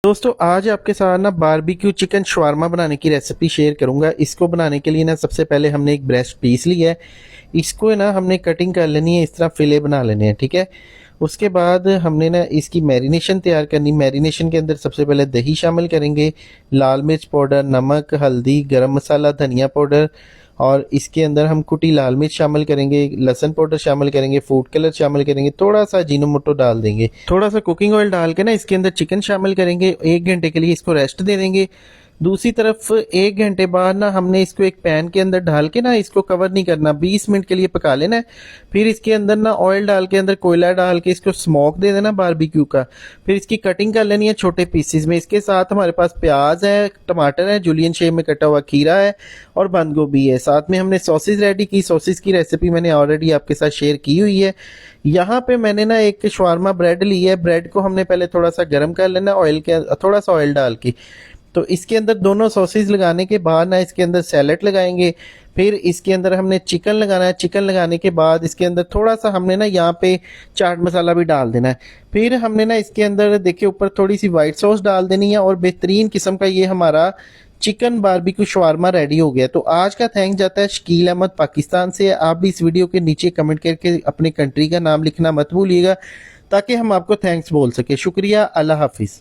दोस्तों आज आपके साथ ना बारबेक्यू चिकन शवारमा बनाने की रेसिपी शेयर करूंगा। इसको बनाने के लिए ना सबसे पहले हमने एक ब्रेस्ट पीस लिया है। इसको ना हमने कटिंग कर लेनी है, इस तरह फिले बना लेने हैं, ठीक है। उसके बाद हमने ना इसकी मैरिनेशन तैयार करनी। मैरिनेशन के अंदर सबसे पहले दही शामिल करेंगे, लाल मिर्च पाउडर, नमक, हल्दी, गरम मसाला, धनिया पाउडर, और इसके अंदर हम कुटी लाल मिर्च शामिल करेंगे, लहसुन पाउडर शामिल करेंगे, फूड कलर शामिल करेंगे, थोड़ा सा अजीनोमोटो डाल देंगे, थोड़ा सा कुकिंग ऑयल डाल के ना इसके अंदर चिकन शामिल करेंगे। 1 घंटे के लिए इसको रेस्ट दे देंगे। दूसरी तरफ 1 घंटे बाद ना हमने इसको एक पैन के अंदर डाल के ना इसको कवर नहीं करना, 20 मिनट के लिए पका लेना है। फिर इसके अंदर ना ऑयल डाल के, अंदर कोयला डाल के इसको स्मोक दे देना बारबेक्यू का। फिर इसकी कटिंग कर लेनी है छोटे पीसेस में। इसके साथ हमारे पास प्याज है, टमाटर है, जूलियन शेप में कटा हुआ खीरा है और बंद गोभी है। साथ में हमने सॉसेज रेडी की। सॉसेज की रेसिपी मैंने ऑलरेडी आपके साथ शेयर की हुई है। यहाँ पे मैंने ना एक शवारमा ब्रेड ली है। ब्रेड को हमने पहले थोड़ा सा गर्म कर लेना ऑयल के, थोड़ा सा ऑयल डाल के। तो इसके अंदर दोनों सॉसेज लगाने के बाद ना इसके अंदर सैलेड लगाएंगे। फिर इसके अंदर हमने चिकन लगाना है। चिकन लगाने के बाद इसके अंदर थोड़ा सा हमने ना यहाँ पे चाट मसाला भी डाल देना है। फिर हमने ना इसके अंदर देखिए ऊपर थोड़ी सी वाइट सॉस डाल देनी है और बेहतरीन किस्म का ये हमारा चिकन बारबेक्यू शवारमा रेडी हो गया। तो आज का थैंक जाता है शकील अहमद पाकिस्तान से। आप भी इस वीडियो के नीचे कमेंट करके अपनी कंट्री का नाम लिखना मत भूलिएगा ताकि हम आपको थैंक्स बोल सके। शुक्रिया, अल्लाह हाफिज़।